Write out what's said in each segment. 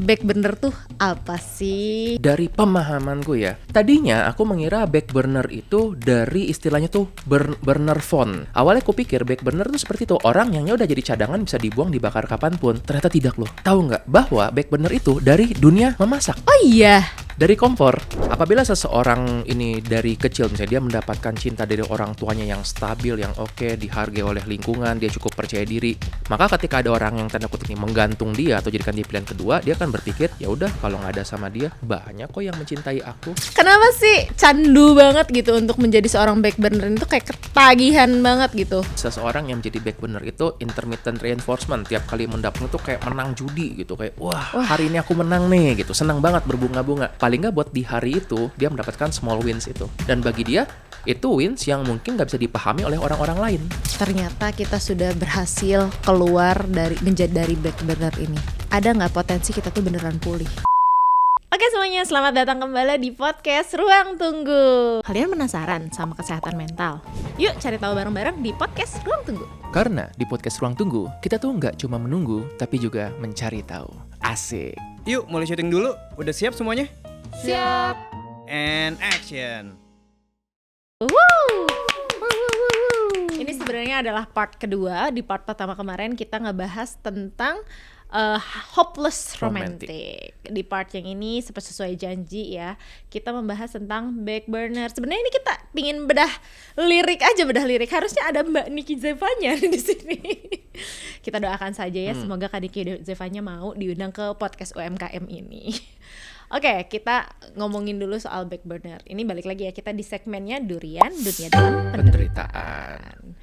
back burner tuh apa sih? Dari pemahamanku ya, tadinya aku mengira back burner itu dari istilahnya tuh burner phone. Awalnya aku pikir back burner tuh seperti itu, orang yang udah jadi cadangan bisa dibuang, dibakar kapanpun. Ternyata tidak loh. Tahu nggak bahwa back burner itu dari dunia memasak? Oh iya. Dari kompor. Apabila seseorang ini dari kecil misalnya dia mendapatkan cinta dari orang tuanya yang stabil, yang oke, dihargai oleh lingkungan, dia cukup percaya diri, maka ketika ada orang yang tanda kutip ini menggantung dia atau jadikan dia pilihan kedua, dia akan berpikir, ya udah kalau nggak ada sama dia, banyak kok yang mencintai aku. Kenapa sih candu banget gitu untuk menjadi seorang back burner itu kayak ketagihan banget gitu? Seseorang yang menjadi back burner itu intermittent reinforcement, tiap kali mendapatkan itu kayak menang judi gitu, kayak wah hari ini aku menang nih gitu, senang banget berbunga-bunga. Paling nggak buat di hari itu dia mendapatkan small wins itu, dan bagi dia itu wins yang mungkin nggak bisa dipahami oleh orang-orang lain. Ternyata kita sudah berhasil keluar dari back burner ini. Ada nggak potensi kita tuh beneran pulih? Oke semuanya, selamat datang kembali di podcast Ruang Tunggu. Kalian penasaran sama kesehatan mental? Yuk cari tahu bareng-bareng di podcast Ruang Tunggu. Karena di podcast Ruang Tunggu, kita tuh nggak cuma menunggu, tapi juga mencari tahu. Asik. Yuk mulai syuting dulu, udah siap semuanya? Siap. And action. Ini sebenarnya adalah part kedua. Di part pertama kemarin kita ngebahas tentang hopeless romantic. Di part yang ini sesuai janji ya, kita membahas tentang back burner. Sebenarnya ini kita pingin bedah lirik. Harusnya ada Mbak Niki Zevanya di sini. Kita doakan saja ya, semoga Kak Niki Zevanya mau diundang ke podcast UMKM ini. Oke, kita ngomongin dulu soal back burner. Ini balik lagi ya, kita di segmennya Durian, Dunia dalam Penderitaan.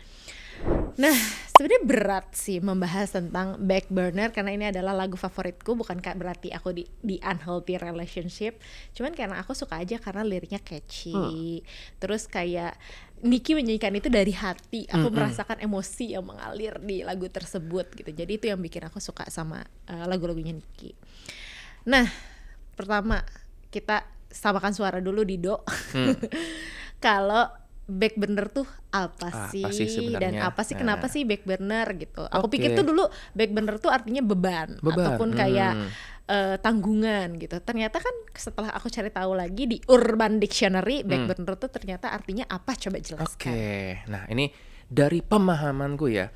Nah, sebenarnya berat sih membahas tentang back burner karena ini adalah lagu favoritku, bukan berarti aku di unhealthy relationship. Cuman karena aku suka aja karena liriknya catchy. Terus kayak Niki menyanyikan itu dari hati. Aku merasakan emosi yang mengalir di lagu tersebut gitu. Jadi itu yang bikin aku suka sama lagu-lagunya Niki. Nah, pertama kita samakan suara dulu Dido. Kalau back burner tuh apa sih dan apa sih, kenapa sih back burner gitu. Aku pikir tuh dulu back burner tuh artinya beban. Ataupun kayak tanggungan gitu. Ternyata kan setelah aku cari tahu lagi di Urban Dictionary, back burner tuh ternyata artinya apa, coba jelaskan. Oke, nah ini dari pemahamanku ya,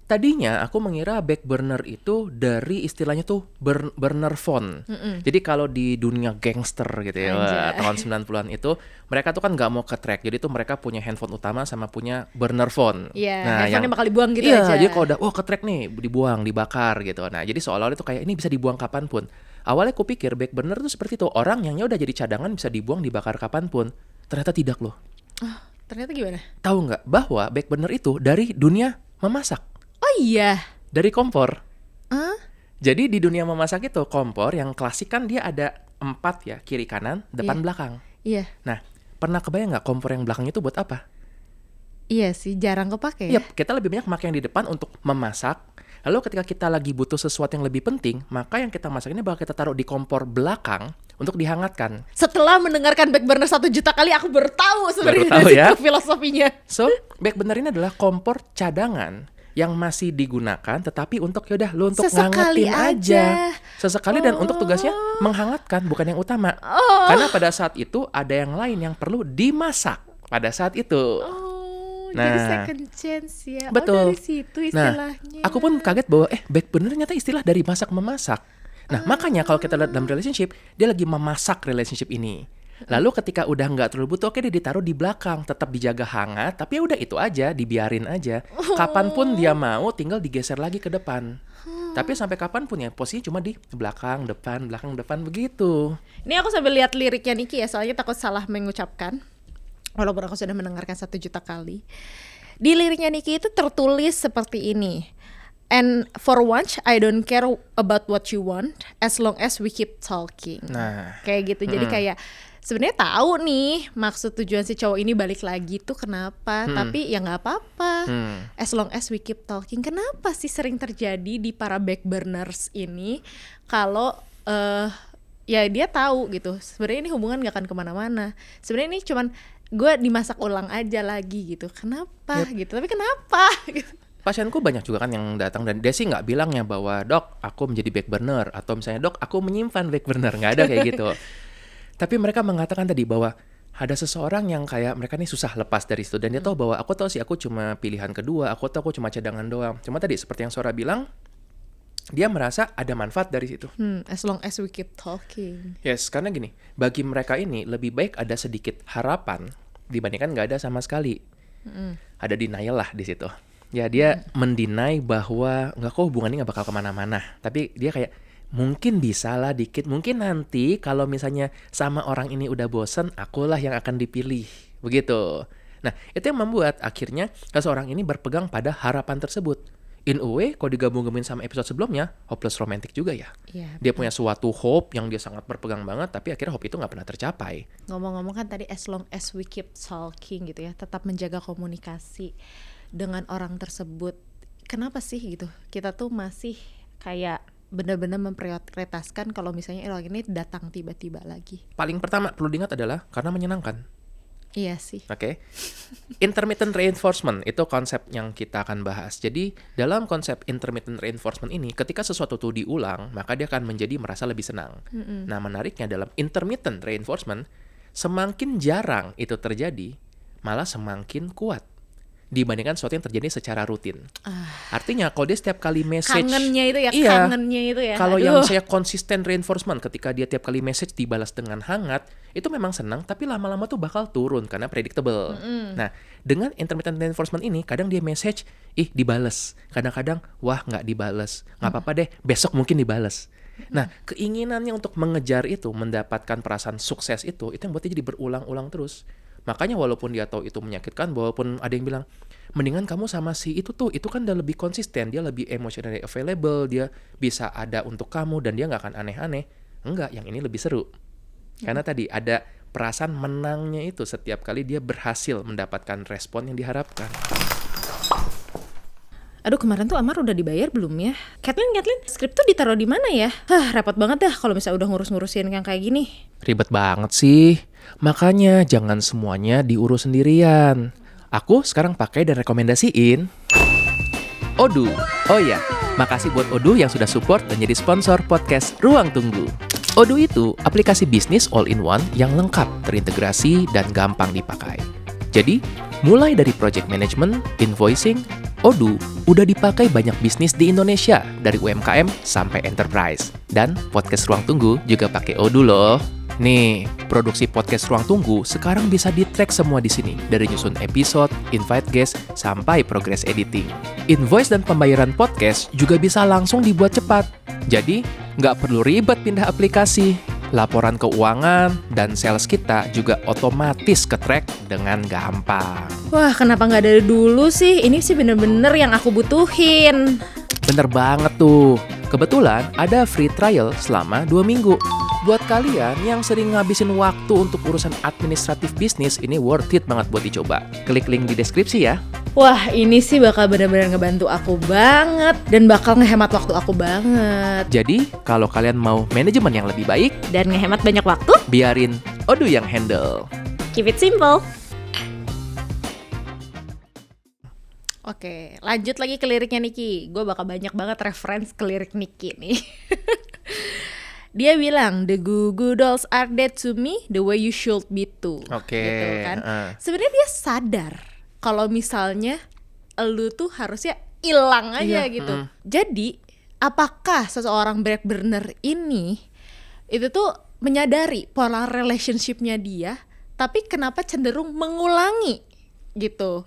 tadinya aku mengira back burner itu dari istilahnya tuh burner phone. Jadi kalau di dunia gangster gitu ya, tahun 90-an itu, mereka tuh kan nggak mau ke track. Jadi tuh mereka punya handphone utama sama punya burner phone. Iya, nah, handphonenya bakal dibuang gitu aja. Iya, jadi kalau udah ke track nih, dibuang, dibakar gitu. Nah, jadi seolah-olah itu kayak ini bisa dibuang kapanpun. Awalnya aku pikir back burner tuh seperti itu, orang yang udah jadi cadangan bisa dibuang, dibakar kapanpun. Ternyata tidak loh. Ternyata gimana? Tahu nggak bahwa back burner itu dari dunia memasak? Oh iya. Dari kompor. Jadi di dunia memasak itu kompor yang klasik kan dia ada 4 ya, kiri kanan, depan belakang. Iya. Nah, pernah kebayang nggak kompor yang belakang itu buat apa? Iya sih, jarang kepake ya. Yap, kita lebih banyak pakai yang di depan untuk memasak. Lalu ketika kita lagi butuh sesuatu yang lebih penting, maka yang kita masak ini bakal kita taruh di kompor belakang untuk dihangatkan. Setelah mendengarkan back burner 1 juta kali, aku baru tahu sebenarnya tahu dari ya? situ filosofinya. So, back burner ini adalah kompor cadangan yang masih digunakan, tetapi untuk yaudah lo untuk Sesekali ngangetin aja. Sesekali dan untuk tugasnya menghangatkan, bukan yang utama. Karena pada saat itu ada yang lain yang perlu dimasak pada saat itu. Jadi second chance ya. Betul. Dari situ istilahnya. Nah, aku pun kaget bahwa back burner ternyata istilah dari masak memasak. Nah, makanya kalau kita lihat dalam relationship, dia lagi memasak relationship ini. Lalu ketika udah nggak terlalu butuh, oke dia ditaruh di belakang, tetap dijaga hangat, tapi ya udah itu aja, dibiarin aja. Kapanpun dia mau, tinggal digeser lagi ke depan. Tapi sampai kapanpun ya, posisinya cuma di belakang, depan begitu. Ini aku sambil lihat liriknya Niki ya, soalnya takut salah mengucapkan. Walaupun aku sudah mendengarkan 1 juta kali. Di liriknya Niki itu tertulis seperti ini. And for once, I don't care about what you want, as long as we keep talking. Nah, kayak gitu. Jadi kayak sebenarnya tahu nih maksud tujuan si cowok ini balik lagi tuh kenapa, tapi ya nggak apa-apa. As long as we keep talking. Kenapa sih sering terjadi di para back burners ini kalau ya dia tahu gitu. Sebenarnya ini hubungan nggak akan kemana-mana. Sebenarnya ini cuman gue dimasak ulang aja lagi gitu. Kenapa gitu? Tapi kenapa? Gitu. Pasienku banyak juga kan yang datang dan dia sih nggak bilangnya bahwa dok aku menjadi back burner atau misalnya dok aku menyimpan back burner, nggak ada kayak gitu. Tapi mereka mengatakan tadi bahwa ada seseorang yang kayak mereka nih susah lepas dari situ dan dia tahu bahwa aku tahu sih aku cuma pilihan kedua, aku tahu aku cuma cadangan doang. Cuma tadi seperti yang Sora bilang, dia merasa ada manfaat dari situ. As long as we keep talking. Yes, karena gini, bagi mereka ini lebih baik ada sedikit harapan dibandingkan nggak ada sama sekali. Ada denial lah di situ. Ya dia mendinai bahwa nggak kok hubungannya nggak bakal kemana-mana. Tapi dia kayak mungkin bisa lah dikit. Mungkin nanti kalau misalnya sama orang ini udah bosen, akulah yang akan dipilih. Begitu. Nah itu yang membuat akhirnya seseorang ini berpegang pada harapan tersebut. In a way, kalau digabung-gabungin sama episode sebelumnya, hopeless romantic juga ya. Iya, Dia punya suatu hope yang dia sangat berpegang banget, tapi akhirnya hope itu nggak pernah tercapai. Ngomong-ngomong kan tadi as long as we keep talking gitu ya, tetap menjaga komunikasi dengan orang tersebut. Kenapa sih gitu? Kita tuh masih kayak benar-benar memprioritaskan kalau misalnya orang ini datang tiba-tiba lagi. Paling pertama perlu diingat adalah karena menyenangkan. Iya sih. Oke. Intermittent reinforcement itu konsep yang kita akan bahas. Jadi, dalam konsep intermittent reinforcement ini, ketika sesuatu itu diulang, maka dia akan menjadi merasa lebih senang. Nah, menariknya dalam intermittent reinforcement, semakin jarang itu terjadi, malah semakin kuat dibandingkan sesuatu yang terjadi secara rutin. Artinya, kalau dia setiap kali message, Kangennya itu ya, iya, kangennya itu ya. kalau Aduh. yang saya konsisten reinforcement ketika dia tiap kali message dibalas dengan hangat, itu memang senang, tapi lama-lama tuh bakal turun karena predictable. Nah, dengan intermittent reinforcement ini, kadang dia message, dibales. Kadang-kadang, wah nggak dibales. Nggak apa-apa deh, besok mungkin dibales. Nah, keinginannya untuk mengejar itu, mendapatkan perasaan sukses itu yang buat dia jadi berulang-ulang terus. Makanya walaupun dia tahu itu menyakitkan, walaupun ada yang bilang, mendingan kamu sama si itu kan udah lebih konsisten, dia lebih emotionally available, dia bisa ada untuk kamu dan dia nggak akan aneh-aneh. Enggak, yang ini lebih seru. Karena tadi ada perasaan menangnya itu setiap kali dia berhasil mendapatkan respon yang diharapkan. Aduh, kemarin tuh Amar udah dibayar belum ya? Kathleen, skrip tuh ditaruh di mana ya? Repot banget dah kalau misalnya udah ngurus-ngurusin yang kayak gini. Ribet banget sih. Makanya jangan semuanya diurus sendirian. Aku sekarang pakai dan rekomendasiin Odoo. Oh iya, makasih buat Odoo yang sudah support dan jadi sponsor podcast Ruang Tunggu. Odoo itu aplikasi bisnis all-in-one yang lengkap, terintegrasi, dan gampang dipakai. Jadi, mulai dari project management, invoicing, Odoo udah dipakai banyak bisnis di Indonesia, dari UMKM sampai enterprise. Dan podcast Ruang Tunggu juga pakai Odoo loh. Nih, produksi podcast Ruang Tunggu sekarang bisa di-track semua di sini, dari nyusun episode, invite guest, sampai progress editing. Invoice dan pembayaran podcast juga bisa langsung dibuat cepat. Jadi, nggak perlu ribet pindah aplikasi. Laporan keuangan dan sales kita juga otomatis ke-track dengan gampang. Wah, kenapa nggak dari dulu sih? Ini sih bener-bener yang aku butuhin. Bener banget tuh. Kebetulan ada free trial selama 2 minggu. Buat kalian yang sering ngabisin waktu untuk urusan administratif bisnis, ini worth it banget buat dicoba. Klik link di deskripsi ya. Wah, ini sih bakal bener-bener ngebantu aku banget dan bakal ngehemat waktu aku banget. Jadi, kalau kalian mau manajemen yang lebih baik, Dan ngehemat banyak waktu, biarin Odoo yang handle. keep it simple. Oke, lanjut lagi ke liriknya Niki. Gue bakal banyak banget reference ke lirik Niki nih. Dia bilang, the Goo Goo Dolls are dead to me the way you should be too. Oke, Gitu kan. Sebenarnya dia sadar kalau misalnya elu tuh harusnya hilang aja Iya, gitu. Jadi, apakah seseorang back burner ini itu tuh menyadari pola relationship-nya dia, tapi kenapa cenderung mengulangi gitu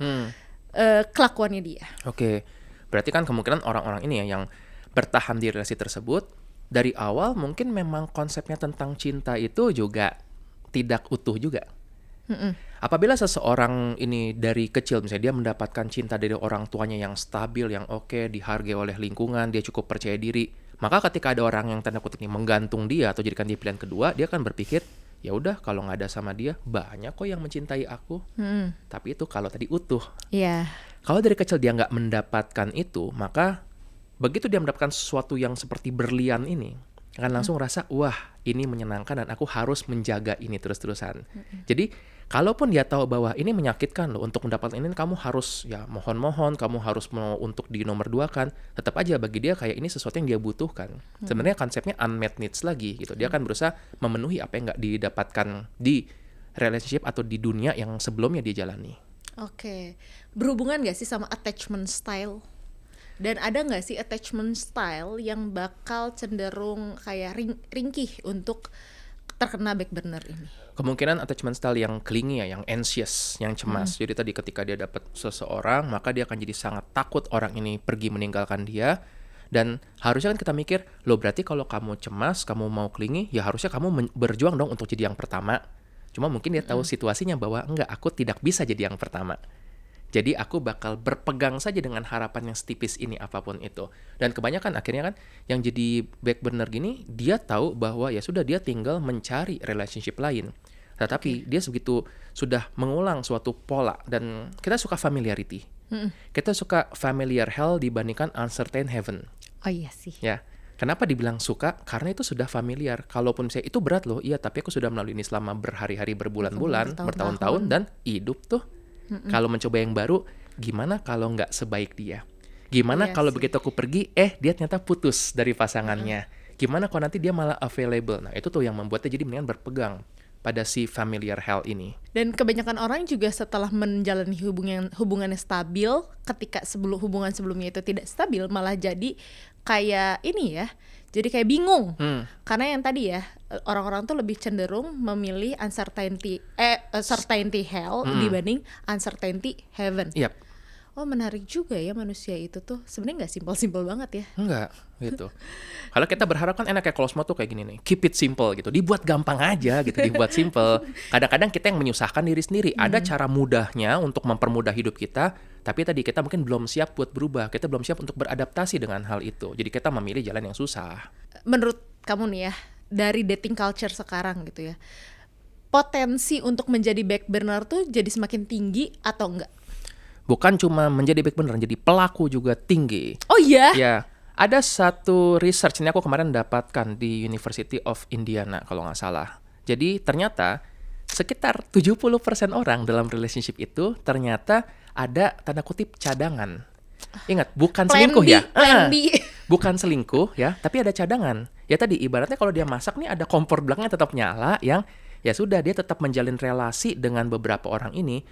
kelakuannya dia. Oke, berarti kan kemungkinan orang-orang ini ya yang bertahan di relasi tersebut dari awal mungkin memang konsepnya tentang cinta itu juga tidak utuh juga. Apabila seseorang ini dari kecil misalnya dia mendapatkan cinta dari orang tuanya yang stabil, yang oke, dihargai oleh lingkungan, dia cukup percaya diri, maka ketika ada orang yang tanda kutip ini menggantung dia atau jadikan dia pilihan kedua, dia akan berpikir, ya udah kalau nggak ada sama dia banyak kok yang mencintai aku. Tapi itu kalau tadi utuh. Iya. Kalau dari kecil dia nggak mendapatkan itu, maka begitu dia mendapatkan sesuatu yang seperti berlian ini, akan langsung rasa, wah ini menyenangkan dan aku harus menjaga ini terus-terusan. Jadi kalaupun dia tahu bahwa ini menyakitkan loh, untuk mendapatkan ini kamu harus ya mohon-mohon, kamu harus mau untuk di nomor 2 kan, tetap aja bagi dia kayak ini sesuatu yang dia butuhkan. Sebenarnya konsepnya unmet needs lagi gitu. Dia akan berusaha memenuhi apa yang nggak didapatkan di relationship atau di dunia yang sebelumnya dia jalani. Oke. Berhubungan gak sih sama attachment style? Dan ada nggak sih attachment style yang bakal cenderung kayak ringkih untuk terkena back burner ini? Kemungkinan attachment style yang clingy ya, yang anxious, yang cemas. Jadi tadi ketika dia dapat seseorang, maka dia akan jadi sangat takut orang ini pergi meninggalkan dia. Dan harusnya kan kita mikir, loh berarti kalau kamu cemas, kamu mau clingy, ya harusnya kamu berjuang dong untuk jadi yang pertama. Cuma mungkin dia tahu situasinya bahwa enggak, aku tidak bisa jadi yang pertama. Jadi aku bakal berpegang saja dengan harapan yang setipis ini apapun itu. Dan kebanyakan akhirnya kan yang jadi back burner gini, dia tahu bahwa ya sudah dia tinggal mencari relationship lain. Tetapi dia begitu sudah mengulang suatu pola, dan kita suka familiarity. Kita suka familiar hell dibandingkan uncertain heaven. Oh iya sih. Ya. Kenapa dibilang suka? Karena itu sudah familiar. Kalaupun saya itu berat loh, iya tapi aku sudah melalui ini selama berhari-hari, berbulan-bulan, bertahun-tahun, dan hidup tuh. Kalau mencoba yang baru, gimana kalau nggak sebaik dia? Gimana kalau begitu aku pergi, dia ternyata putus dari pasangannya? Gimana kalau nanti dia malah available? Nah itu tuh yang membuatnya jadi mendingan berpegang pada si familiar hell ini. Dan kebanyakan orang juga setelah menjalani hubungannya stabil, ketika hubungan sebelumnya itu tidak stabil, malah jadi kayak ini ya, jadi kayak bingung. Karena yang tadi ya, orang-orang tuh lebih cenderung memilih certainty hell dibanding uncertainty heaven. Yap. Oh menarik juga ya, manusia itu tuh sebenarnya nggak simpel-simpel banget ya. Enggak, gitu. Kalau kita berharap kan enak, kayak kalau semua tuh kayak gini nih, keep it simple gitu, dibuat gampang aja gitu, dibuat simple. Kadang-kadang kita yang menyusahkan diri sendiri. Ada cara mudahnya untuk mempermudah hidup kita, tapi tadi kita mungkin belum siap buat berubah, kita belum siap untuk beradaptasi dengan hal itu. Jadi kita memilih jalan yang susah. Menurut kamu nih ya, dari dating culture sekarang gitu ya, potensi untuk menjadi back burner tuh jadi semakin tinggi atau enggak? Bukan cuma menjadi back burner, jadi pelaku juga tinggi. Oh iya? Ya, ada satu research, ini aku kemarin dapatkan di University of Indiana kalau nggak salah. Jadi ternyata sekitar 70% orang dalam relationship itu ternyata ada tanda kutip cadangan. Ingat, bukan selingkuh ya. Plan B. Bukan selingkuh ya, tapi ada cadangan. Ya tadi ibaratnya kalau dia masak nih ada kompor belakangnya tetap nyala, yang ya sudah dia tetap menjalin relasi dengan beberapa orang ini.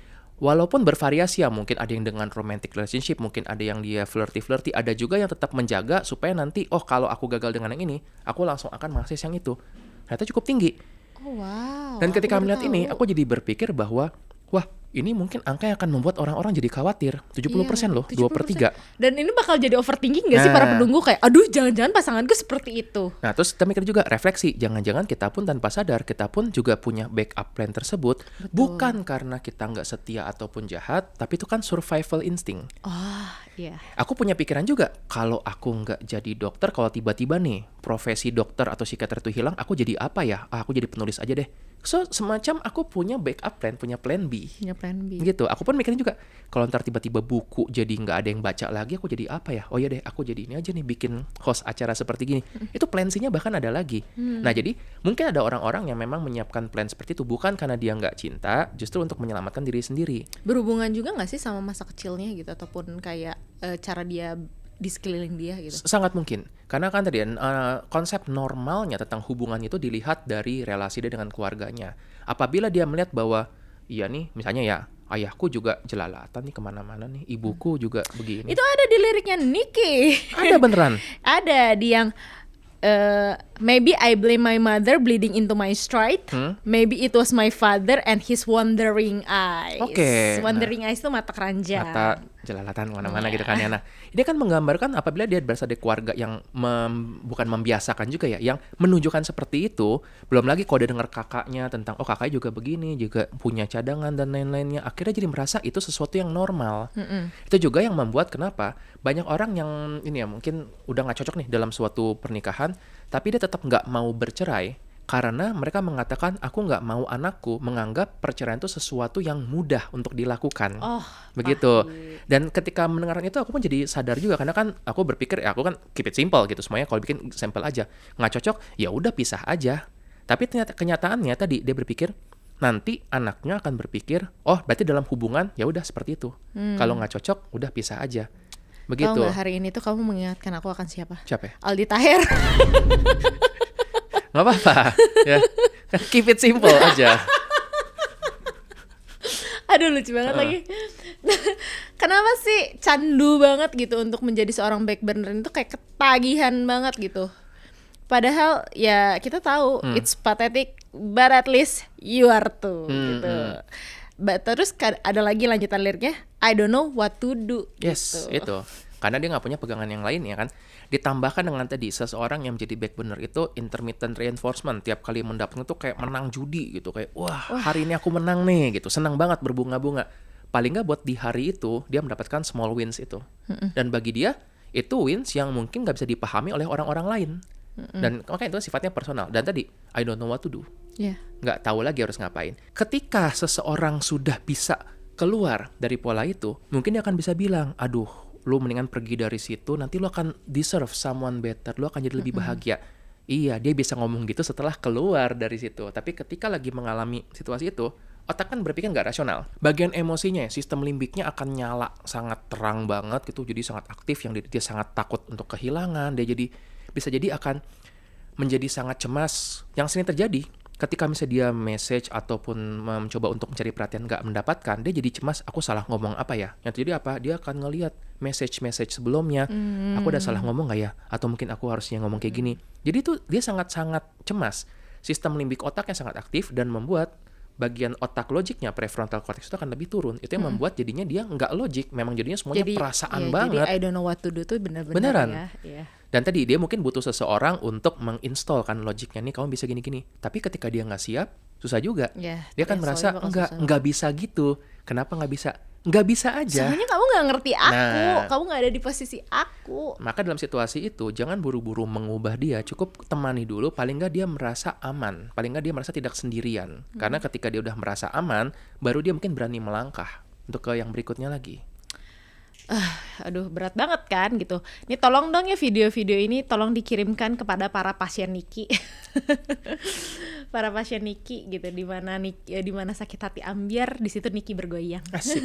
Walaupun bervariasi ya, mungkin ada yang dengan romantic relationship, mungkin ada yang dia flirty-flirty, ada juga yang tetap menjaga supaya nanti, kalau aku gagal dengan yang ini, aku langsung akan mengakses yang itu. Ternyata cukup tinggi. Oh wow. Dan ketika melihat ini, aku jadi berpikir bahwa, wah ini mungkin angka yang akan membuat orang-orang jadi khawatir. 70% loh, 2/3. Dan ini bakal jadi overthinking gak sih para penunggu, kayak aduh jangan-jangan pasanganku seperti itu. Nah terus kita mikir juga refleksi, jangan-jangan kita pun tanpa sadar, kita pun juga punya backup plan tersebut. Betul. Bukan karena kita nggak setia ataupun jahat, tapi itu kan survival instinct. Oh iya. Aku punya pikiran juga, kalau aku nggak jadi dokter, kalau tiba-tiba nih profesi dokter atau psikiater itu hilang, aku jadi apa ya? Aku jadi penulis aja deh. So semacam aku punya backup plan, punya plan B. Punya plan B. Gitu. Aku pun mikirin juga, kalau ntar tiba-tiba buku jadi nggak ada yang baca lagi, aku jadi apa ya? Oh ya deh, aku jadi ini aja nih, bikin host acara seperti gini. Itu plan C-nya bahkan ada lagi. Nah jadi mungkin ada orang-orang yang memang menyiapkan plan seperti itu bukan karena dia nggak cinta, justru untuk menyelamatkan diri sendiri. Berhubungan juga nggak sih sama masa kecilnya gitu, ataupun kayak cara dia di sekeliling dia gitu? Sangat mungkin. Karena kan tadi konsep normalnya tentang hubungan itu dilihat dari relasi dia dengan keluarganya. Apabila dia melihat bahwa, iya nih misalnya ya, ayahku juga jelalatan nih kemana-mana nih, ibuku juga begini. Itu ada di liriknya Nicky. Ada beneran? Ada di yang maybe I blame my mother bleeding into my stride. Maybe it was my father and his wandering eyes. Oke. Wandering eyes itu mata keranjang. Mata jelalatan kemana-mana gitu kan ya. Nah ini kan menggambarkan apabila dia berasal dari keluarga yang bukan membiasakan juga ya, yang menunjukkan seperti itu. Belum lagi kalau dia dengar kakaknya tentang, kakaknya juga begini, juga punya cadangan dan lain-lainnya, akhirnya jadi merasa itu sesuatu yang normal. Itu juga yang membuat kenapa banyak orang yang ini ya mungkin udah gak cocok nih dalam suatu pernikahan, tapi dia tetap nggak mau bercerai Karena mereka mengatakan, aku nggak mau anakku menganggap perceraian itu sesuatu yang mudah untuk dilakukan. Oh, Begitu. pahit. Dan ketika mendengar itu aku pun jadi sadar juga, karena kan aku berpikir ya aku kan keep it simple gitu, semuanya kalau bikin simple aja. Nggak cocok, ya udah pisah aja. Tapi ternyata kenyataannya tadi dia berpikir nanti anaknya akan berpikir, oh berarti dalam hubungan ya udah seperti itu. Kalau nggak cocok, udah pisah aja. Tahu Begitu. nggak hari ini tuh kamu mengingatkan aku akan siapa? Siapa ya? Aldi Taher. Nggak apa-apa. Ya. Keep it simple aja. Aduh lucu banget lagi. Kenapa sih candu banget gitu untuk menjadi seorang back burner itu kayak ketagihan banget gitu. Padahal ya kita tahu it's pathetic but at least you are too gitu. Terus ada lagi lanjutan liriknya, I don't know what to do. Yes, gitu. itu. Karena dia nggak punya pegangan yang lain ya kan. Ditambahkan dengan tadi seseorang yang menjadi back burner itu intermittent reinforcement, tiap kali mendapatkan itu kayak menang judi gitu, kayak wah hari ini aku menang nih gitu, senang banget berbunga-bunga. Paling nggak buat di hari itu dia mendapatkan small wins itu, dan bagi dia itu wins yang mungkin nggak bisa dipahami oleh orang-orang lain, dan makanya itu sifatnya personal. Dan tadi I don't know what to do, Yeah. nggak tahu lagi harus ngapain. Ketika seseorang sudah bisa keluar dari pola itu, mungkin dia akan bisa bilang, aduh, lu mendingan pergi dari situ, nanti lu akan deserve someone better, lu akan jadi lebih bahagia. Iya, dia bisa ngomong gitu setelah keluar dari situ. Tapi ketika lagi mengalami situasi itu, otak kan berpikir nggak rasional. Bagian emosinya, sistem limbiknya akan nyala sangat terang banget gitu, jadi sangat aktif, yang dia sangat takut untuk kehilangan, dia jadi bisa jadi akan menjadi sangat cemas. Yang sering terjadi ketika misalnya dia message ataupun mencoba untuk mencari perhatian nggak mendapatkan, dia jadi cemas, aku salah ngomong apa ya? Yang terjadi apa? Dia akan ngelihat message sebelumnya, aku udah salah ngomong nggak ya? Atau mungkin aku harusnya ngomong kayak gini. Jadi itu dia sangat-sangat cemas. Sistem limbik otaknya sangat aktif dan membuat bagian otak logiknya, prefrontal cortex itu akan lebih turun. Itu yang membuat jadinya dia nggak logik, memang jadinya semuanya perasaan banget. Jadi I don't know what to do tuh benar-benar Beneran. ya. Iya. Dan tadi dia mungkin butuh seseorang untuk menginstal kan logiknya, nih kamu bisa gini-gini. Tapi ketika dia nggak siap, susah juga. Ya, Dia kan merasa soalnya bakal susah. nggak bisa gitu. Kenapa nggak bisa? Nggak bisa aja. Soalnya kamu nggak ngerti aku, Nah. kamu nggak ada di posisi aku. Maka dalam situasi itu jangan buru-buru mengubah dia, cukup temani dulu, paling nggak dia merasa aman, paling nggak dia merasa tidak sendirian. Karena ketika dia udah merasa aman, baru dia mungkin berani melangkah untuk ke yang berikutnya lagi. Aduh berat banget kan gitu. Ini tolong dong ya video-video ini tolong dikirimkan kepada para pasien Niki. Para pasien Niki gitu, di mana sakit hati ambiar, di situ Niki bergoyang. Asik.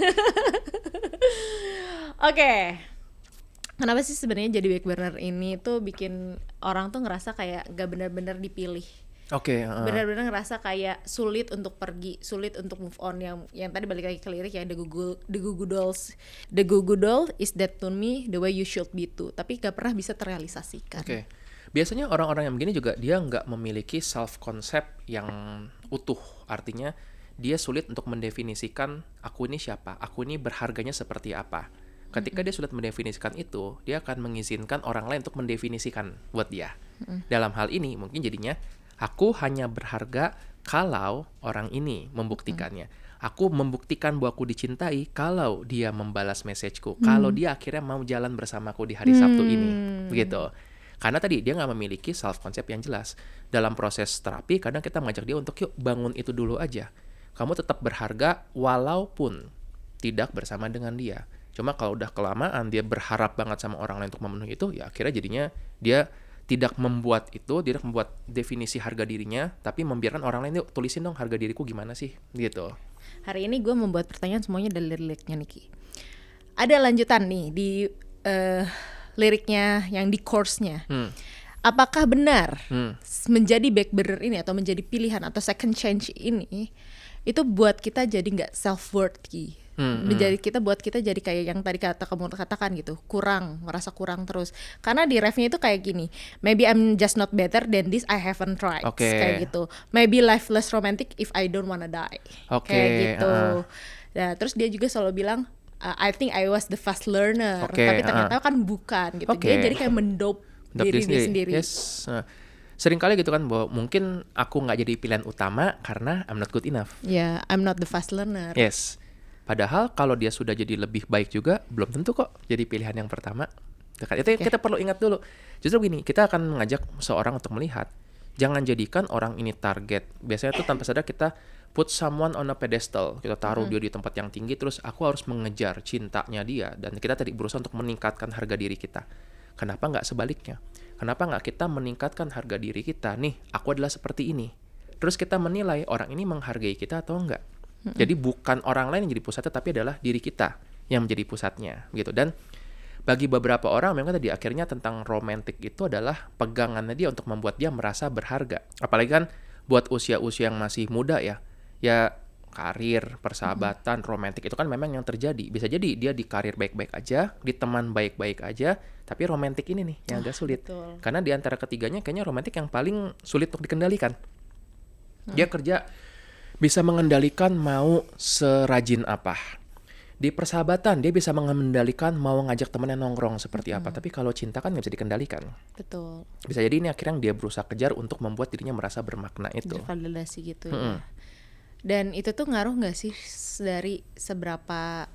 Oke. Kenapa sih sebenarnya jadi back burner ini tuh bikin orang tuh ngerasa kayak gak benar-benar dipilih. Oke. Benar-benar ngerasa kayak sulit untuk pergi, sulit untuk move on, yang tadi balik lagi ke lirik ya, the Goo Goo Doll is that to me the way you should be too, tapi gak pernah bisa terrealisasikan. Oke. Biasanya orang-orang yang begini juga dia nggak memiliki self concept yang utuh, artinya dia sulit untuk mendefinisikan aku ini siapa, aku ini berharganya seperti apa. Ketika dia sulit mendefinisikan itu, dia akan mengizinkan orang lain untuk mendefinisikan buat dia. Dalam hal ini mungkin jadinya aku hanya berharga kalau orang ini membuktikannya. Aku membuktikan bahwa aku dicintai kalau dia membalas messageku, kalau dia akhirnya mau jalan bersamaku di hari Sabtu ini, begitu. Karena tadi dia nggak memiliki self concept yang jelas. Dalam proses terapi, kadang kita mengajak dia untuk yuk bangun itu dulu aja. Kamu tetap berharga walaupun tidak bersama dengan dia. Cuma kalau udah kelamaan dia berharap banget sama orang lain untuk memenuhi itu, ya akhirnya jadinya dia tidak membuat itu, tidak membuat definisi harga dirinya, tapi membiarkan orang lain, yuk tulisin dong harga diriku gimana sih, gitu. Hari ini gue membuat pertanyaan semuanya dari liriknya Niki. Ada lanjutan nih di liriknya yang di chorus-nya. Apakah benar menjadi back burner ini atau menjadi pilihan atau second change ini itu buat kita jadi nggak self worthy? Menjadi buat kita jadi kayak yang tadi kamu katakan gitu, merasa kurang terus. Karena di refnya itu kayak gini, maybe I'm just not better than this, I haven't tried. Kayak gitu. Maybe life less romantic if I don't wanna die. Kayak gitu. Nah, terus dia juga selalu bilang I think I was the fast learner, tapi ternyata kan bukan gitu. Dia jadi kayak mendope diri dia sendiri. Yes. Sering kali gitu kan, bahwa mungkin aku nggak jadi pilihan utama karena I'm not good enough. Yeah, I'm not the fast learner. Yes. Padahal kalau dia sudah jadi lebih baik juga, belum tentu kok jadi pilihan yang pertama. Itu kita perlu ingat dulu. Justru begini, kita akan mengajak seorang untuk melihat, jangan jadikan orang ini target. Biasanya tuh tanpa sadar kita put someone on a pedestal, kita taruh dia di tempat yang tinggi, terus aku harus mengejar cintanya dia, dan kita tadi berusaha untuk meningkatkan harga diri kita. Kenapa nggak sebaliknya? Kenapa nggak kita meningkatkan harga diri kita? Nih, aku adalah seperti ini. Terus kita menilai orang ini menghargai kita atau enggak. Jadi bukan orang lain yang jadi pusatnya, tapi adalah diri kita yang menjadi pusatnya, gitu. Dan bagi beberapa orang memang tadi akhirnya tentang romantik itu adalah pegangannya dia untuk membuat dia merasa berharga. Apalagi kan buat usia-usia yang masih muda ya karir, persahabatan, romantik itu kan memang yang terjadi. Bisa jadi dia di karir baik-baik aja, di teman baik-baik aja, tapi romantik ini nih yang agak sulit. Betul. Karena di antara ketiganya kayaknya romantik yang paling sulit untuk dikendalikan. Dia kerja bisa mengendalikan mau serajin apa. Di persahabatan dia bisa mengendalikan mau ngajak temannya nongkrong seperti apa. Tapi kalau cinta kan nggak bisa dikendalikan. Betul. Bisa jadi ini akhirnya dia berusaha kejar untuk membuat dirinya merasa bermakna itu. Validasi gitu ya. Dan itu tuh ngaruh nggak sih dari seberapa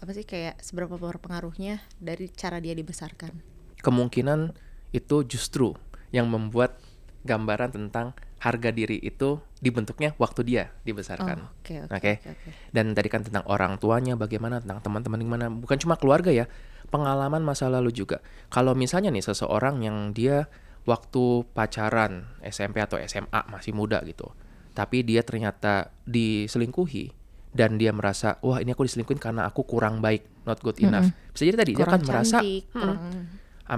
berpengaruhnya dari cara dia dibesarkan? Kemungkinan itu justru yang membuat gambaran tentang harga diri itu dibentuknya waktu dia dibesarkan. Oke. Dan tadi kan tentang orang tuanya bagaimana, tentang teman-teman gimana, bukan cuma keluarga ya, pengalaman masa lalu juga. Kalau misalnya nih seseorang yang dia waktu pacaran SMP atau SMA masih muda gitu, tapi dia ternyata diselingkuhi dan dia merasa, wah ini aku diselingkuhin karena aku kurang baik, not good enough. Bisa jadi tadi Kurang dia akan merasa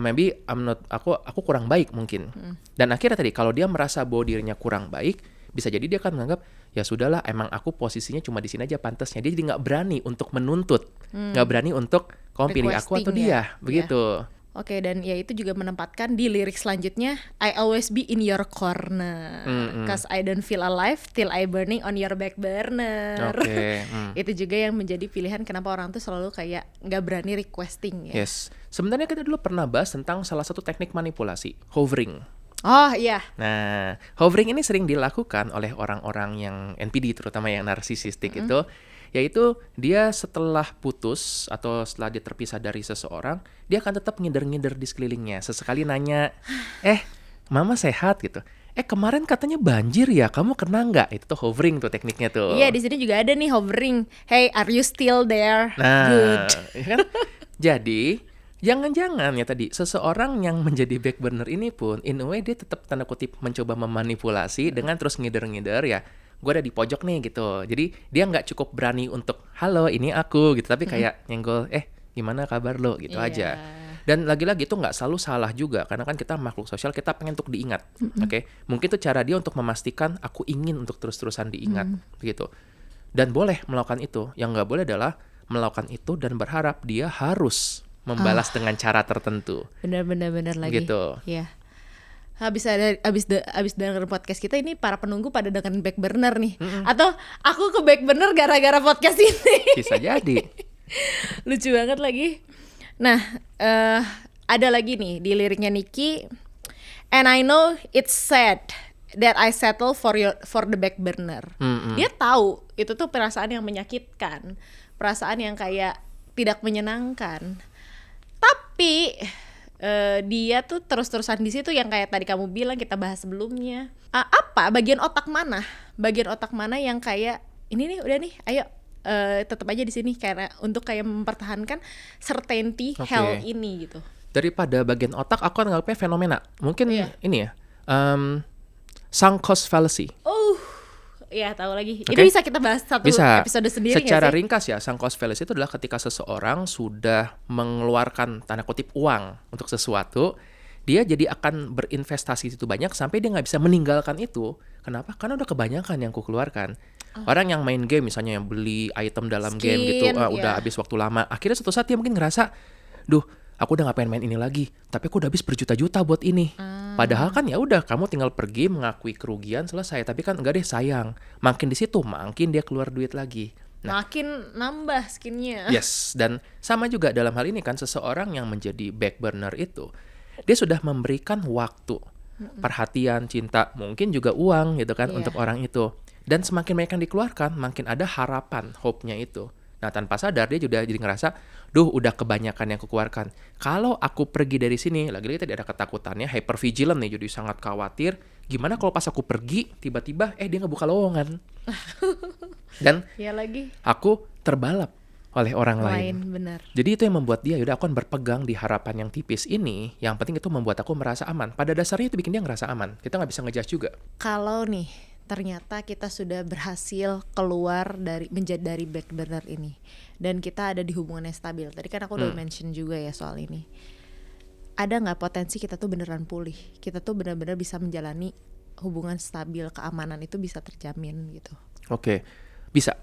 maybe aku kurang baik mungkin. Dan akhirnya tadi kalau dia merasa bahwa dirinya kurang baik, bisa jadi dia akan menganggap ya sudahlah, emang aku posisinya cuma di sini aja pantasnya. Dia jadi nggak berani untuk menuntut, nggak berani untuk kamu pilih aku atau dia, begitu. Oke, dan ya itu juga menempatkan di lirik selanjutnya, I always be in your corner, cause I don't feel alive till I burning on your back burner. Itu juga yang menjadi pilihan kenapa orang tuh selalu kayak nggak berani requesting ya. Yes, sebenarnya kita dulu pernah bahas tentang salah satu teknik manipulasi, hovering. Oh iya. Nah, hovering ini sering dilakukan oleh orang-orang yang NPD, terutama yang narsisistik itu, yaitu dia setelah putus atau setelah dia terpisah dari seseorang, dia akan tetap ngider-ngider di sekelilingnya. Sesekali nanya, mama sehat gitu. Kemarin katanya banjir ya, kamu kena nggak? Itu tuh hovering tuh tekniknya tuh. Iya, di sini juga ada nih hovering. Hey, are you still there? Nah, good. Kan? Jadi jangan-jangan ya tadi seseorang yang menjadi back burner ini pun in a way dia tetap tanda kutip mencoba memanipulasi dengan terus ngider-ngider ya. Gue ada di pojok nih gitu. Jadi dia nggak cukup berani untuk halo ini aku gitu, tapi kayak nyenggol gimana kabar lo gitu aja. Dan lagi-lagi itu nggak selalu salah juga, karena kan kita makhluk sosial, kita pengen untuk diingat. Oke? Mungkin itu cara dia untuk memastikan aku ingin untuk terus-terusan diingat begitu. Dan boleh melakukan itu. Yang nggak boleh adalah melakukan itu dan berharap dia harus membalas dengan cara tertentu. Benar lagi. Gitu. Iya. Habis denger podcast kita ini para penunggu pada dengan back burner nih. Atau aku ke back burner gara-gara podcast ini. Bisa jadi. Lucu banget lagi. Nah, ada lagi nih di liriknya Niki. And I know it's sad that I settle for the back burner. Dia tahu itu tuh perasaan yang menyakitkan, perasaan yang kayak tidak menyenangkan. Tapi dia tuh terus-terusan di situ yang kayak tadi kamu bilang kita bahas sebelumnya. Bagian otak mana yang kayak ini nih udah nih, ayo tetap aja di sini karena untuk kayak mempertahankan certainty hell ini gitu. Daripada bagian otak, aku anggapnya fenomena. Mungkin ini ya, sunk cost fallacy. Iya, tahu lagi. Itu bisa kita bahas satu episode sendiri. Secara ringkas ya, sunk cost fallacy itu adalah ketika seseorang sudah mengeluarkan tanda kutip uang untuk sesuatu, dia jadi akan berinvestasi itu banyak sampai dia nggak bisa meninggalkan itu. Kenapa? Karena udah kebanyakan yang kukeluarkan. Orang yang main game misalnya, yang beli item dalam game gitu, udah habis waktu lama. Akhirnya suatu saat dia mungkin ngerasa, duh, aku udah gak pengen main ini lagi, tapi aku udah habis berjuta-juta buat ini. Padahal kan ya udah, kamu tinggal pergi mengakui kerugian, selesai. Tapi kan enggak deh, sayang. Makin di situ makin dia keluar duit lagi. Makin nambah skinnya. Yes, dan sama juga dalam hal ini kan, seseorang yang menjadi back burner itu, dia sudah memberikan waktu, perhatian, cinta, mungkin juga uang gitu kan untuk orang itu. Dan semakin banyak yang dikeluarkan, makin ada harapan, hope-nya itu. Nah, tanpa sadar dia juga jadi ngerasa, duh udah kebanyakan yang kukeluarkan. Kalau aku pergi dari sini, lagi-lagi tadi ada ketakutannya, hypervigilant nih, jadi sangat khawatir. Gimana kalau pas aku pergi, tiba-tiba dia ngebuka lowongan. Dan Ya lagi. aku terbalap oleh orang lain. Benar. Jadi itu yang membuat dia, yaudah aku akan berpegang di harapan yang tipis ini. Yang penting itu membuat aku merasa aman. Pada dasarnya itu bikin dia ngerasa aman. Kita nggak bisa ngejudge juga. Kalau nih ternyata kita sudah berhasil keluar dari back burner ini dan kita ada di hubungan yang stabil. Tadi kan aku udah mention juga ya soal ini. Ada nggak potensi kita tuh beneran pulih? Kita tuh benar-benar bisa menjalani hubungan stabil, keamanan itu bisa terjamin gitu. Oke, bisa.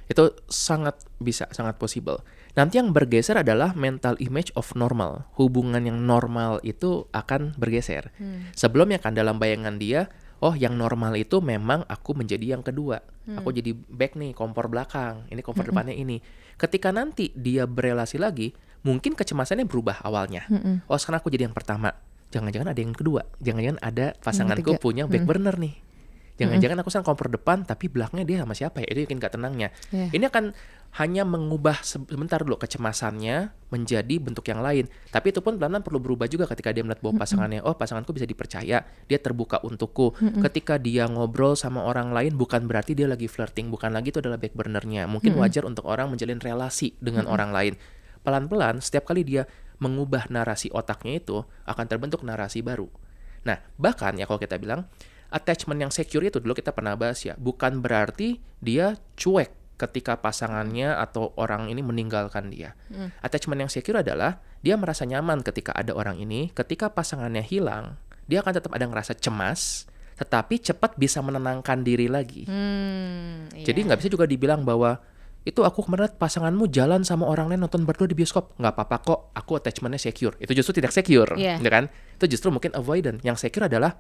Itu sangat bisa, sangat possible. Nanti yang bergeser adalah mental image of normal. Hubungan yang normal itu akan bergeser. Sebelumnya kan dalam bayangan dia, oh yang normal itu memang aku menjadi yang kedua. Aku jadi back nih, kompor belakang. Ini kompor depannya ini. Ketika nanti dia berelasi lagi, mungkin kecemasannya berubah awalnya. Oh sekarang aku jadi yang pertama. Jangan-jangan ada yang kedua. Jangan-jangan ada pasanganku punya back burner nih. Jangan-jangan aku sekarang kompor depan, tapi belakangnya dia sama siapa ya? Itu bikin gak tenangnya. Ini akan hanya mengubah sebentar dulu kecemasannya menjadi bentuk yang lain. Tapi itu pun pelan-pelan perlu berubah juga ketika dia melihat bahwa pasangannya, oh pasanganku bisa dipercaya, dia terbuka untukku. Ketika dia ngobrol sama orang lain, bukan berarti dia lagi flirting, bukan lagi itu adalah back burner-nya. Mungkin wajar untuk orang menjalin relasi dengan orang lain. Pelan-pelan, setiap kali dia mengubah narasi otaknya itu, akan terbentuk narasi baru. Nah, bahkan ya kalau kita bilang, attachment yang secure itu dulu kita pernah bahas ya, bukan berarti dia cuek ketika pasangannya atau orang ini meninggalkan dia. Attachment yang secure adalah dia merasa nyaman ketika ada orang ini, ketika pasangannya hilang, dia akan tetap ada ngerasa cemas, tetapi cepat bisa menenangkan diri lagi. Jadi nggak bisa juga dibilang bahwa itu aku kemarin pasanganmu jalan sama orang lain nonton berdua di bioskop, nggak apa-apa kok, aku attachmentnya secure. Itu justru tidak secure, ya kan? Itu justru mungkin avoidant. Yang secure adalah,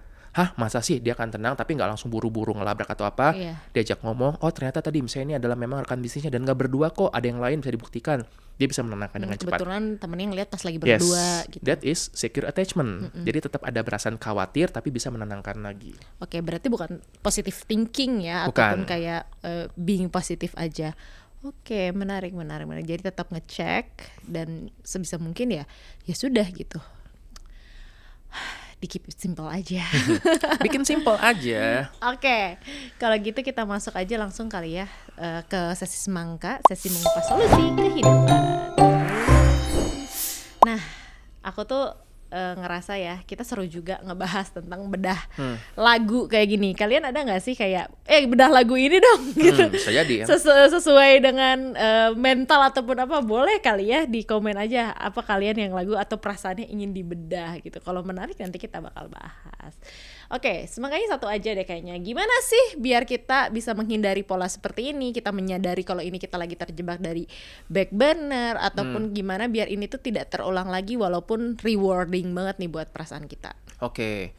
masa sih dia akan tenang tapi nggak langsung buru-buru ngelabrak atau apa. Diajak ngomong, oh ternyata tadi misalnya ini adalah memang rekan bisnisnya dan nggak berdua kok, ada yang lain bisa dibuktikan. Dia bisa menenangkan dengan cepat. Kebetulan temennya ngeliat pas lagi berdua gitu. That is secure attachment. Jadi tetap ada perasaan khawatir tapi bisa menenangkan lagi. Oke, berarti bukan positive thinking ya, ataupun kayak being positif aja. Oke, menarik. Jadi tetap ngecek dan sebisa mungkin ya sudah gitu. Di keep it simple aja. Bikin simple aja. Oke, kalau gitu kita masuk aja langsung kali ya ke sesi semangka, sesi mengupas solusi kehidupan. Nah, aku tuh ngerasa ya kita seru juga ngebahas tentang bedah lagu kayak gini. Kalian ada nggak sih kayak bedah lagu ini dong gitu? Bisa jadi ya. Sesuai dengan mental ataupun apa, boleh kali ya di komen aja apa kalian yang lagu atau perasaannya ingin dibedah gitu. Kalau menarik nanti kita bakal bahas. Oke, semangatnya satu aja deh kayaknya. Gimana sih biar kita bisa menghindari pola seperti ini? Kita menyadari kalau ini kita lagi terjebak dari back burner ataupun gimana biar ini tuh tidak terulang lagi walaupun rewarding banget nih buat perasaan kita. Oke.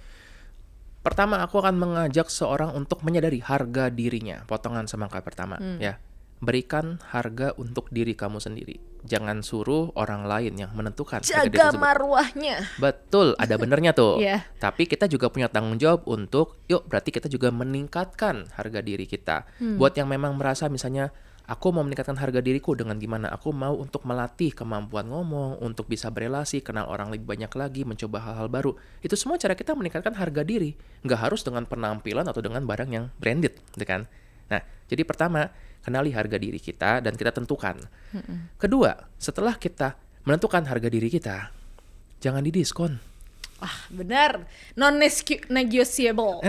Pertama aku akan mengajak seorang untuk menyadari harga dirinya. Potongan semangka pertama ya. Berikan harga untuk diri kamu sendiri. Jangan suruh orang lain yang menentukan. Jaga marwahnya. Betul, ada benernya tuh. Tapi kita juga punya tanggung jawab untuk, berarti kita juga meningkatkan harga diri kita. Buat yang memang merasa misalnya, aku mau meningkatkan harga diriku dengan gimana? Aku mau untuk melatih kemampuan ngomong, untuk bisa berelasi, kenal orang lebih banyak lagi, mencoba hal-hal baru. Itu semua cara kita meningkatkan harga diri. Nggak harus dengan penampilan atau dengan barang yang branded, gitu kan? Nah, jadi pertama, kenali harga diri kita dan kita tentukan. Kedua, setelah kita menentukan harga diri kita, jangan didiskon. Benar, non-negotiable.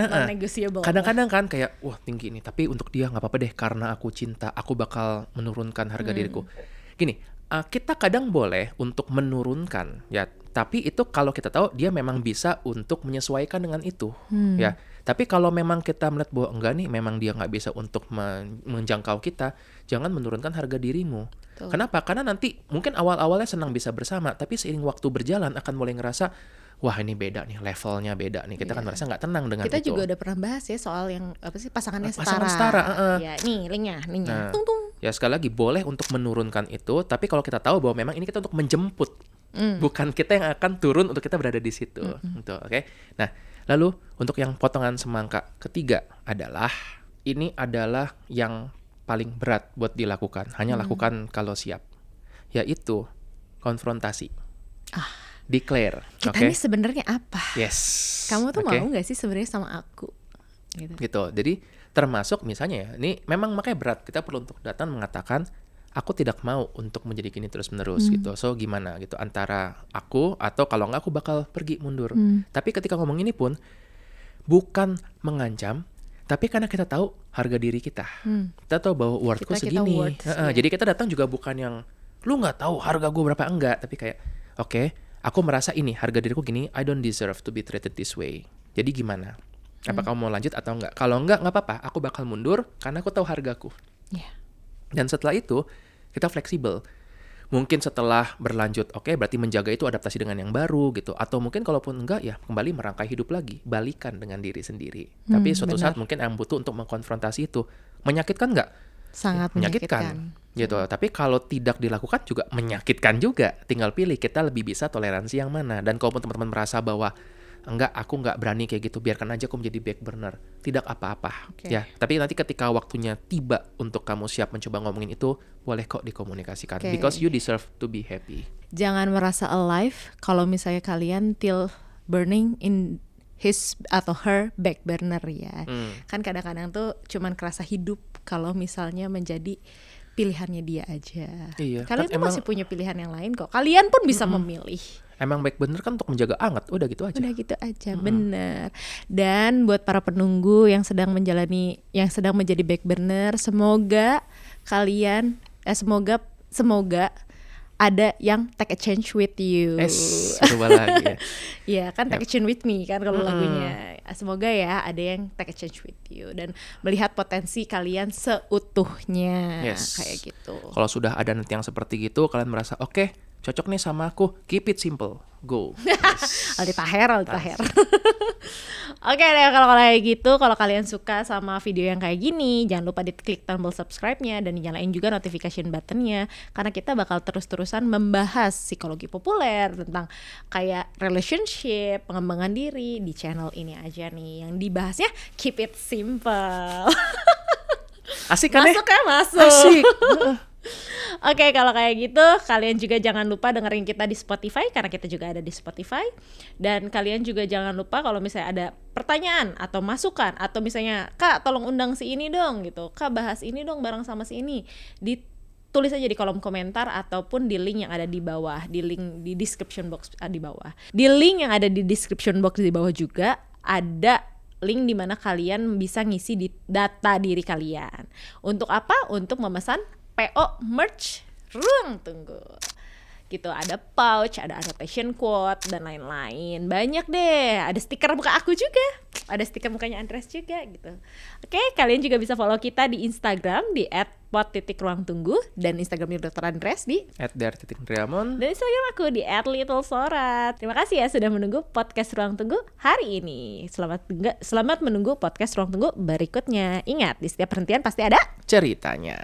Kadang-kadang kan kayak, wah tinggi nih, tapi untuk dia nggak apa-apa deh karena aku cinta, aku bakal menurunkan harga diriku. Gini, kita kadang boleh untuk menurunkan, ya. Tapi itu kalau kita tahu dia memang bisa untuk menyesuaikan dengan itu, ya. Tapi kalau memang kita melihat bahwa enggak nih, memang dia nggak bisa untuk menjangkau kita, jangan menurunkan harga dirimu. Kenapa? Karena nanti mungkin awal-awalnya senang bisa bersama, tapi seiring waktu berjalan akan mulai ngerasa, wah ini beda nih, levelnya beda nih. Kita kan merasa nggak tenang dengan kita itu. Kita juga udah pernah bahas ya soal yang apa sih pasangannya setara. Ya, nih linknya. Nah, ya sekali lagi boleh untuk menurunkan itu, tapi kalau kita tahu bahwa memang ini kita untuk menjemput, bukan kita yang akan turun untuk kita berada di situ. Gitu, oke? Nah, lalu untuk yang potongan semangka ketiga adalah ini adalah yang paling berat buat dilakukan. Hanya lakukan kalau siap. Yaitu konfrontasi. Declare. Kita Oke. nih sebenarnya apa? Yes. Kamu tuh Oke. mau nggak sih sebenarnya sama aku? Gitu. Jadi termasuk misalnya ya, ini memang makanya berat. Kita perlu untuk datang mengatakan, aku tidak mau untuk menjadi gini terus-menerus gitu. So gimana gitu antara aku atau kalau nggak aku bakal pergi mundur. Tapi ketika ngomong ini pun bukan mengancam, tapi karena kita tahu harga diri kita. Kita tahu bahwa worthku Kita segini. worth, ya. Jadi kita datang juga bukan yang lu nggak tahu harga gue berapa, enggak, tapi kayak oke, aku merasa ini harga diriku gini, I don't deserve to be treated this way. Jadi gimana? Apa kamu mau lanjut atau enggak? Kalau enggak apa-apa, aku bakal mundur karena aku tahu hargaku. Iya. Dan setelah itu kita fleksibel. Mungkin setelah berlanjut, oke, berarti menjaga itu adaptasi dengan yang baru gitu. Atau mungkin kalaupun enggak ya kembali merangkai hidup lagi, balikan dengan diri sendiri. Tapi suatu saat mungkin yang butuh untuk mengkonfrontasi itu menyakitkan nggak? Sangat menyakitkan. Gitu. Tapi kalau tidak dilakukan juga menyakitkan juga. Tinggal pilih kita lebih bisa toleransi yang mana. Dan kalaupun teman-teman merasa bahwa enggak, aku nggak berani kayak gitu, biarkan aja aku menjadi back burner, tidak apa-apa. Oke. Ya, tapi nanti ketika waktunya tiba untuk kamu siap mencoba ngomongin itu, boleh kok dikomunikasikan. Oke. Because you deserve to be happy. Jangan merasa alive kalau misalnya kalian till burning in his atau her back burner ya. Kan kadang-kadang tuh cuman kerasa hidup kalau misalnya menjadi pilihannya dia aja. Iya, Kalian kan tuh emang- masih punya pilihan yang lain kok. Kalian pun bisa memilih. Emang back burner kan untuk menjaga anget, udah gitu aja. Udah gitu aja, bener. Dan buat para penunggu yang sedang menjadi back burner, semoga kalian, semoga ada yang take a change with you. Coba lagi ya. Iya kan, take a change with me kan kalau lagunya. Semoga ya ada yang take a change with you dan melihat potensi kalian seutuhnya. Yes. Kayak gitu. Kalau sudah ada nanti yang seperti gitu, kalian merasa oke, cocok nih sama aku, keep it simple, go. Yes. Aldi Taher. Oke deh, kalau kayak gitu, kalau kalian suka sama video yang kayak gini, jangan lupa diklik tombol subscribe-nya dan nyalain juga notification button-nya, karena kita bakal terus-terusan membahas psikologi populer tentang kayak relationship, pengembangan diri di channel ini aja nih, yang dibahasnya keep it simple. Asik kan ya? Masuk ya, masuk. Asik. Oke, kalau kayak gitu kalian juga jangan lupa dengerin kita di Spotify karena kita juga ada di Spotify. Dan kalian juga jangan lupa kalau misalnya ada pertanyaan atau masukan atau misalnya Kak tolong undang si ini dong gitu, Kak bahas ini dong bareng sama si ini, ditulis aja di kolom komentar ataupun di link yang ada di bawah, di link di description box di bawah. Di link yang ada di description box di bawah juga ada link di mana kalian bisa ngisi di data diri kalian. Untuk apa? Untuk memesan PO merch Ruang Tunggu. Gitu, ada pouch, ada annotation quote dan lain-lain. Banyak deh. Ada stiker muka aku juga. Ada stiker mukanya Andres juga gitu. Oke, kalian juga bisa follow kita di Instagram di @pod.ruangtunggu dan Instagram Dr. Andres di @dar.driamon. dan Instagram aku di @littlesorat. Terima kasih ya sudah menunggu podcast Ruang Tunggu hari ini. Selamat menunggu podcast Ruang Tunggu berikutnya. Ingat, di setiap perhentian pasti ada Ceritanya.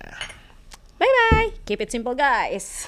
bye-bye. Keep it simple guys.